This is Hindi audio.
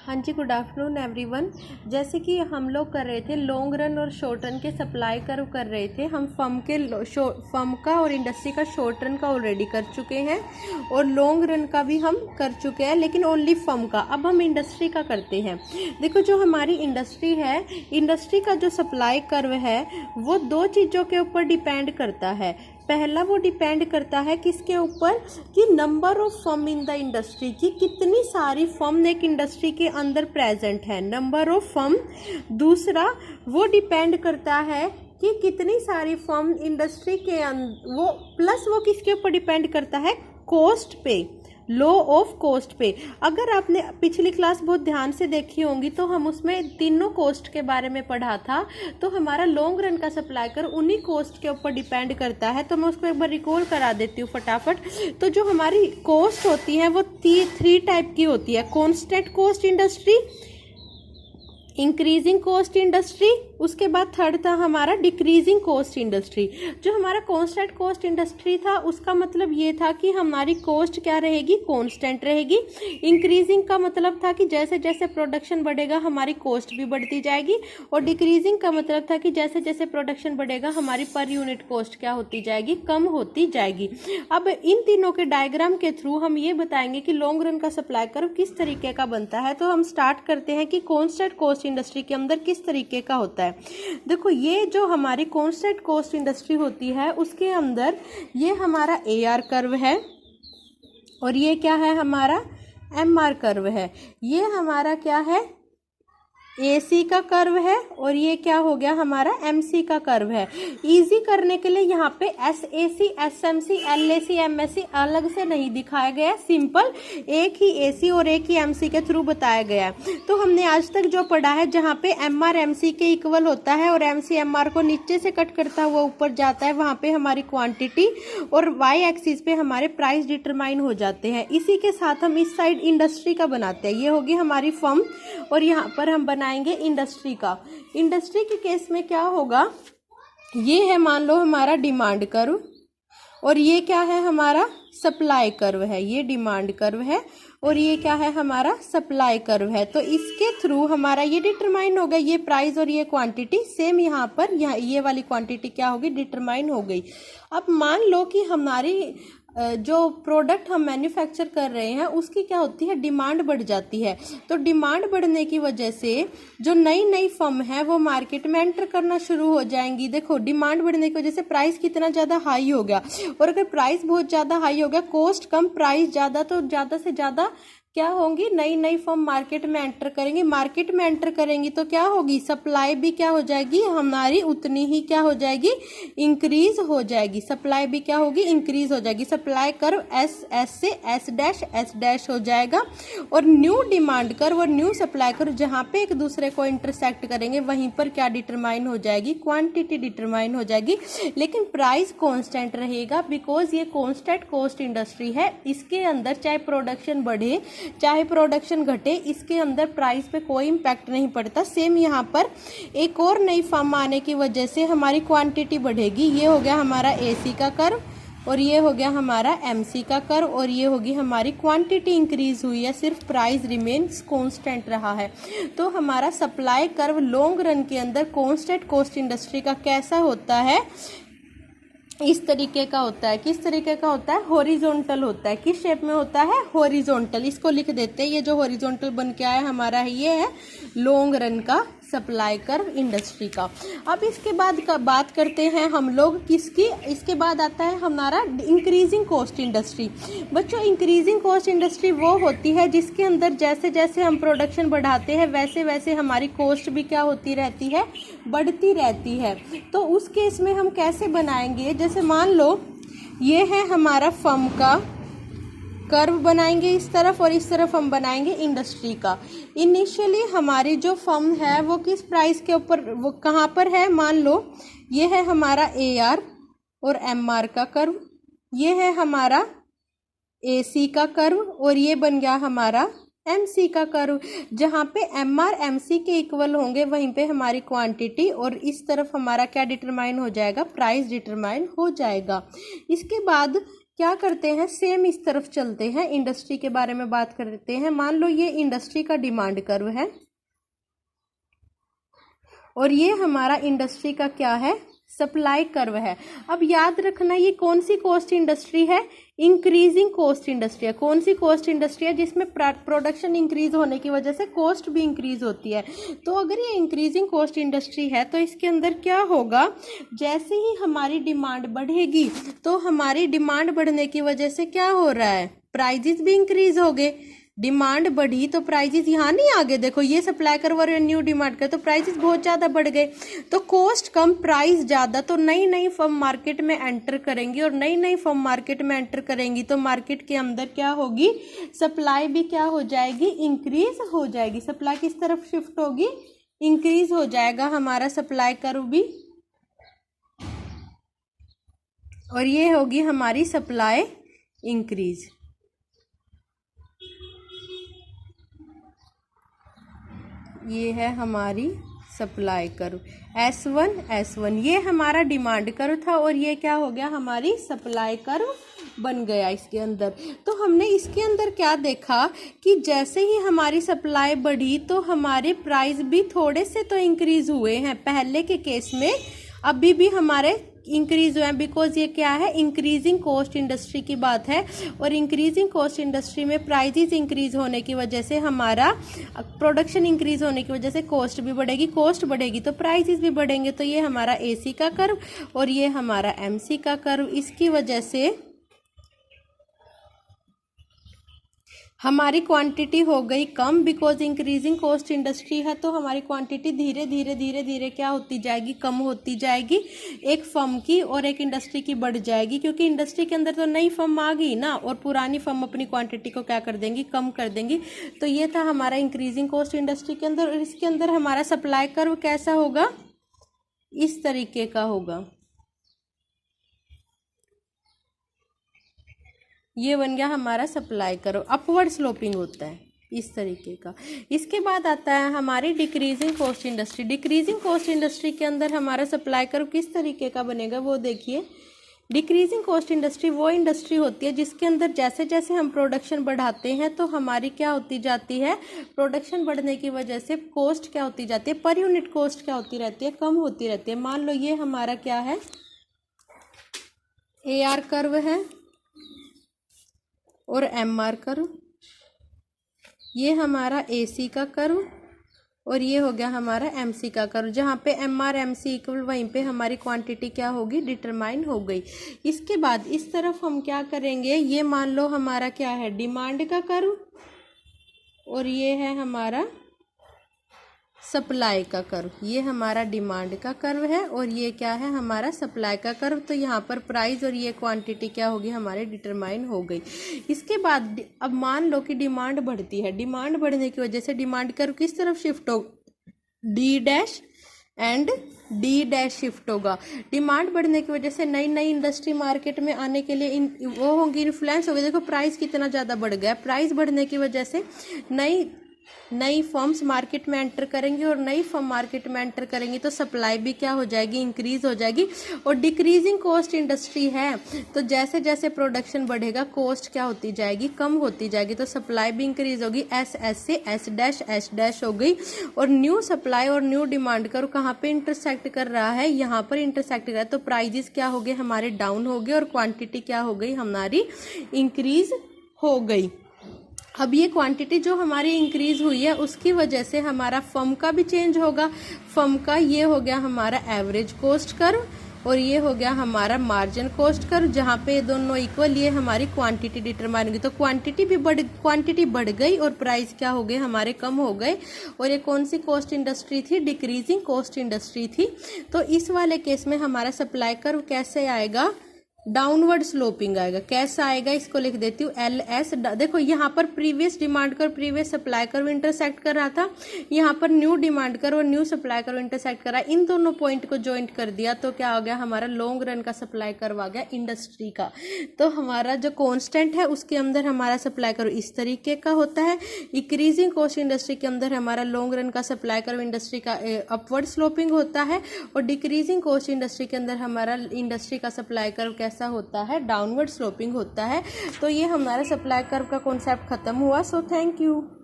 हाँ जी, गुड आफ्टरनून एवरीवन। जैसे कि हम लोग कर रहे थे लॉन्ग रन और शॉर्ट रन के सप्लाई कर्व कर रहे थे। हम फर्म का और इंडस्ट्री का शॉर्ट रन का ऑलरेडी कर चुके हैं और लॉन्ग रन का भी हम कर चुके हैं, लेकिन ओनली फर्म का। अब हम इंडस्ट्री का करते हैं। देखो, जो हमारी इंडस्ट्री है, इंडस्ट्री का जो सप्लाई कर्व है वो दो चीज़ों के ऊपर डिपेंड करता है। पहला वो डिपेंड करता है किसके ऊपर, कि number of firm in the industry, की कितनी सारी फर्म एक इंडस्ट्री के अंदर प्रेजेंट है, नंबर ऑफ फर्म। दूसरा वो डिपेंड करता है कि कितनी सारी फर्म इंडस्ट्री के वो प्लस वो किसके ऊपर डिपेंड करता है, कॉस्ट पे, लो ऑफ कॉस्ट पे। अगर आपने पिछली क्लास बहुत ध्यान से देखी होंगी तो हम उसमें तीनों कॉस्ट के बारे में पढ़ा था। तो हमारा लॉन्ग रन का सप्लाई कर उन्हीं कॉस्ट के ऊपर डिपेंड करता है। तो मैं उसको एक बार रिकॉल करा देती हूँ फटाफट। तो जो हमारी कॉस्ट होती है वो थ्री टाइप की होती है। Constant cost industry, increasing cost industry, उसके बाद थर्ड था हमारा डिक्रीजिंग कॉस्ट इंडस्ट्री। जो हमारा कांस्टेंट कॉस्ट इंडस्ट्री था उसका मतलब ये था कि हमारी कॉस्ट क्या रहेगी, कांस्टेंट रहेगी। इंक्रीजिंग का मतलब था कि जैसे जैसे प्रोडक्शन बढ़ेगा हमारी कॉस्ट भी बढ़ती जाएगी, और डिक्रीजिंग का मतलब था कि जैसे जैसे प्रोडक्शन बढ़ेगा हमारी पर यूनिट कॉस्ट क्या होती जाएगी, कम होती जाएगी। अब इन तीनों के डायग्राम के थ्रू हम ये बताएंगे कि लॉन्ग रन का सप्लाई कर्व किस तरीके का बनता है। तो हम स्टार्ट करते हैं कि कांस्टेंट कॉस्ट इंडस्ट्री के अंदर किस तरीके का होता है। देखो, ये जो हमारी कांस्टेंट कॉस्ट इंडस्ट्री होती है उसके अंदर ये हमारा AR कर्व है और ये क्या है, हमारा MR कर्व है। ये हमारा क्या है, AC का कर्व है, और ये क्या हो गया, हमारा MC का कर्व है। इजी करने के लिए यहाँ पे SAC, SMC, LAC, MSC अलग से नहीं दिखाया गया, सिंपल एक ही AC और एक ही MC के थ्रू बताया गया। तो हमने आज तक जो पढ़ा है, जहाँ पे MR MC के इक्वल होता है और MC MR को नीचे से कट करता हुआ ऊपर जाता है, वहाँ पे हमारी क्वांटिटी और Y एक्सिस पे हमारे प्राइस डिटरमाइन हो जाते हैं। इसी के साथ हम इस साइड इंडस्ट्री का बनाते हैं। ये होगी हमारी फर्म और यहाँ पर हम बनाएंगे इंडस्ट्री का। इंडस्ट्री के केस में क्या होगा, ये है मान लो हमारा डिमांड कर्व और ये क्या है, हमारा सप्लाई कर्व है। ये डिमांड कर्व है और ये क्या है, हमारा सप्लाई कर्व है। तो इसके थ्रू हमारा ये डिटरमाइन हो गया, ये प्राइस और ये क्वांटिटी। सेम यहाँ पर ये वाली क्वांटिटी क्या होगी, डिटरमाइन हो गई। अब मान लो कि हमारी जो प्रोडक्ट हम मैन्युफैक्चर कर रहे हैं उसकी क्या होती है, डिमांड बढ़ जाती है। तो डिमांड बढ़ने की वजह से जो नई नई फर्म है वो मार्केट में एंटर करना शुरू हो जाएंगी। देखो, डिमांड बढ़ने की वजह से प्राइस कितना ज़्यादा हाई हो गया, और अगर प्राइस बहुत ज़्यादा हाई हो गया, कॉस्ट कम प्राइस ज़्यादा, तो ज़्यादा से ज़्यादा क्या होंगी, नई नई फर्म मार्केट में एंटर करेंगी। मार्केट में एंटर करेंगी तो क्या होगी, सप्लाई भी क्या हो जाएगी, हमारी उतनी ही क्या हो जाएगी, इंक्रीज हो जाएगी। सप्लाई भी क्या होगी, इंक्रीज हो जाएगी। सप्लाई कर्व S से S' हो जाएगा, और न्यू डिमांड कर्व और न्यू सप्लाई कर्व जहाँ पे एक दूसरे को इंटरसेक्ट करेंगे वहीं पर क्या डिटरमाइन हो जाएगी, क्वांटिटी डिटरमाइन हो जाएगी। लेकिन प्राइस कॉन्स्टेंट रहेगा, बिकॉज ये कॉन्स्टेंट कॉस्ट इंडस्ट्री है। इसके अंदर चाहे प्रोडक्शन बढ़े चाहे प्रोडक्शन घटे, इसके अंदर प्राइस पे कोई इम्पैक्ट नहीं पड़ता। सेम यहाँ पर एक और नई फर्म आने की वजह से हमारी क्वांटिटी बढ़ेगी। ये हो गया हमारा AC का कर्व और ये हो गया हमारा MC का कर्व, और ये होगी हमारी क्वांटिटी इंक्रीज हुई है, सिर्फ प्राइस रिमेन्स कांस्टेंट रहा है। तो हमारा सप्लाई कर्व लॉन्ग रन के अंदर कांस्टेंट कॉस्ट इंडस्ट्री का कैसा होता है, इस तरीके का होता है। किस तरीके का होता है, हॉरिजॉन्टल होता है। किस शेप में होता है, हॉरिजॉन्टल। इसको लिख देते हैं, ये जो हॉरिजॉन्टल बन के आया हमारा है, ये है लॉन्ग रन का सप्लाई कर्व इंडस्ट्री का। अब इसके बाद का बात करते हैं हम लोग किसकी, इसके बाद आता है हमारा इंक्रीजिंग कॉस्ट इंडस्ट्री। बच्चों, इंक्रीजिंग कॉस्ट इंडस्ट्री वो होती है जिसके अंदर जैसे जैसे हम प्रोडक्शन बढ़ाते हैं वैसे वैसे हमारी कॉस्ट भी क्या होती रहती है, बढ़ती रहती है। तो उस केस में हम कैसे बनाएंगे, जैसे मान लो ये है हमारा फर्म का कर्व बनाएंगे इस तरफ, और इस तरफ हम बनाएंगे इंडस्ट्री का। इनिशियली हमारी जो फर्म है वो किस प्राइस के ऊपर, वो कहाँ पर है, मान लो ये है हमारा AR और MR का कर्व, ये है हमारा AC का कर्व, और ये बन गया हमारा MC का कर्व। जहाँ पे MR MC के इक्वल होंगे वहीं पे हमारी क्वांटिटी और इस तरफ हमारा क्या डिटरमाइन हो जाएगा, प्राइस डिटरमाइन हो जाएगा। इसके बाद क्या करते हैं, सेम इस तरफ चलते हैं, इंडस्ट्री के बारे में बात करते हैं। मान लो ये इंडस्ट्री का डिमांड कर्व है और ये हमारा इंडस्ट्री का क्या है, सप्लाई कर्व है। अब याद रखना ये कौन सी कॉस्ट इंडस्ट्री है, इंक्रीजिंग कॉस्ट इंडस्ट्री है। कौन सी कॉस्ट इंडस्ट्री है, जिसमें प्रोडक्शन इंक्रीज होने की वजह से कॉस्ट भी इंक्रीज होती है। तो अगर ये इंक्रीजिंग कॉस्ट इंडस्ट्री है तो इसके अंदर क्या होगा, जैसे ही हमारी डिमांड बढ़ेगी तो हमारी डिमांड बढ़ने की वजह से क्या हो रहा है, प्राइजेस भी इंक्रीज हो गए। डिमांड बढ़ी तो प्राइजेस यहाँ नहीं आगे, देखो ये सप्लाई कर्व और न्यू डिमांड का, तो प्राइजेस बहुत ज़्यादा बढ़ गए। तो कॉस्ट कम प्राइस ज़्यादा, तो नई नई फर्म मार्केट में एंटर करेंगी और नई नई फर्म मार्केट में एंटर करेंगी तो मार्केट के अंदर क्या होगी, सप्लाई भी क्या हो जाएगी, इंक्रीज हो जाएगी। सप्लाई किस तरफ शिफ्ट होगी, इंक्रीज हो जाएगा हमारा सप्लाई कर्व भी, और ये होगी हमारी सप्लाई इंक्रीज। ये है हमारी सप्लाई कर्व S1 ये हमारा डिमांड कर्व था और ये क्या हो गया, हमारी सप्लाई कर्व बन गया इसके अंदर। तो हमने इसके अंदर क्या देखा कि जैसे ही हमारी सप्लाई बढ़ी तो हमारे प्राइस भी थोड़े से तो इंक्रीज हुए हैं, पहले के केस में अभी भी हमारे इंक्रीज हुए हैं, बिकॉज ये क्या है, इंक्रीजिंग कॉस्ट इंडस्ट्री की बात है। और इंक्रीजिंग कॉस्ट इंडस्ट्री में प्राइजेस इंक्रीज होने की वजह से हमारा प्रोडक्शन इंक्रीज होने की वजह से कॉस्ट भी बढ़ेगी, कॉस्ट बढ़ेगी तो प्राइजेस भी बढ़ेंगे। तो ये हमारा AC का कर्व और ये हमारा MC का कर्व, इसकी वजह से हमारी क्वांटिटी हो गई कम, बिकॉज इंक्रीजिंग कॉस्ट इंडस्ट्री है तो हमारी क्वांटिटी धीरे धीरे क्या होती जाएगी, कम होती जाएगी। एक फर्म की और एक इंडस्ट्री की बढ़ जाएगी, क्योंकि इंडस्ट्री के अंदर तो नई फर्म आ गई ना, और पुरानी फर्म अपनी क्वांटिटी को क्या कर देंगी, कम कर देंगी। तो ये था हमारा इंक्रीजिंग कॉस्ट इंडस्ट्री के अंदर। और इसके अंदर हमारा सप्लाई कर्व कैसा होगा, इस तरीके का होगा। ये बन गया हमारा सप्लाई कर्व, अपवर्ड स्लोपिंग होता है इस तरीके का। इसके बाद आता है हमारी decreasing cost industry. Decreasing cost industry के अंदर हमारा सप्लाई कर्व किस तरीके का बनेगा वो देखिए। डिक्रीजिंग कॉस्ट इंडस्ट्री वो इंडस्ट्री होती है जिसके अंदर जैसे जैसे हम प्रोडक्शन बढ़ाते हैं तो हमारी क्या होती जाती है, प्रोडक्शन बढ़ने की वजह से कॉस्ट क्या होती जाती है, पर यूनिट कॉस्ट क्या होती रहती है, कम होती रहती है। मान लो ये हमारा क्या है, AR कर्व है और MR कर्व, ये हमारा AC का कर्व और ये हो गया हमारा MC का कर्व। जहाँ पे MR MC इक्वल वहीं पे हमारी क्वांटिटी क्या होगी, डिटरमाइन हो गई। इसके बाद इस तरफ हम क्या करेंगे, ये मान लो हमारा क्या है, डिमांड का कर्व और ये है हमारा सप्लाई का कर्व। ये हमारा डिमांड का कर्व है और ये क्या है, हमारा सप्लाई का कर्व। तो यहाँ पर प्राइस और ये क्वांटिटी क्या होगी, हमारे डिटरमाइन हो गई। इसके बाद अब मान लो कि डिमांड बढ़ती है, डिमांड बढ़ने की वजह से डिमांड कर्व किस तरफ शिफ्ट हो, D' एंड D' शिफ्ट होगा। डिमांड बढ़ने की वजह से नई नई इंडस्ट्री मार्केट में आने के लिए वो होंगी, इन्फ्लुएंस होगी। देखो प्राइस कितना ज़्यादा बढ़ गया, प्राइस बढ़ने की वजह से नई फर्म्स मार्केट में एंटर करेंगी और नई फर्म मार्केट में एंटर करेंगी तो सप्लाई भी क्या हो जाएगी, इंक्रीज हो जाएगी। और डिक्रीजिंग कॉस्ट इंडस्ट्री है तो जैसे जैसे प्रोडक्शन बढ़ेगा कॉस्ट क्या होती जाएगी, कम होती जाएगी। तो सप्लाई भी इंक्रीज होगी, S से S' हो गई। और न्यू सप्लाई और न्यू डिमांड कर्व कहाँ पे इंटरसेक्ट कर रहा है, यहाँ पर इंटरसेक्ट कर रहा है। तो प्राइजेस क्या हो गए, हमारे डाउन हो गए और क्वांटिटी क्या हो गई, हमारी इंक्रीज हो गई। अब ये क्वांटिटी जो हमारी इंक्रीज हुई है उसकी वजह से हमारा फर्म का भी चेंज होगा। फर्म का ये हो गया हमारा एवरेज कॉस्ट कर्व और ये हो गया हमारा मार्जिन कॉस्ट कर्व, जहाँ पे दोनों इक्वल, ये हमारी क्वांटिटी डिटरमाइन होगी। तो क्वांटिटी बढ़ गई और प्राइस क्या हो गए, हमारे कम हो गए। और ये कौन सी कॉस्ट इंडस्ट्री थी, डिक्रीजिंग कॉस्ट इंडस्ट्री थी। तो इस वाले केस में हमारा सप्लाई कर्व कैसे आएगा, डाउनवर्ड स्लोपिंग आएगा। कैसा आएगा, इसको लिख देती हूँ LS। देखो यहाँ पर previous demand curve previous supply curve intersect कर रहा था, यहाँ पर न्यू डिमांड कर्व और न्यू सप्लाई कर्व इंटरसेक्ट कर रहा है। इन दोनों पॉइंट को ज्वाइंट कर दिया तो क्या हो गया, हमारा लॉन्ग रन का सप्लाई कर्व आ गया इंडस्ट्री का। तो हमारा जो कॉन्स्टेंट है उसके अंदर हमारा सप्लाई कर्व इस तरीके का होता है। इंक्रीजिंग कॉस्ट इंडस्ट्री के अंदर हमारा लॉन्ग रन का सप्लाई कर्व इंडस्ट्री का अपवर्ड स्लोपिंग होता है और डिक्रीजिंग कॉस्ट इंडस्ट्री के अंदर हमारा इंडस्ट्री का सप्लाई कर्व कैसा कैसा होता है, डाउनवर्ड स्लोपिंग होता है। तो ये हमारा सप्लाई कर्व का कॉन्सेप्ट खत्म हुआ। So thank you.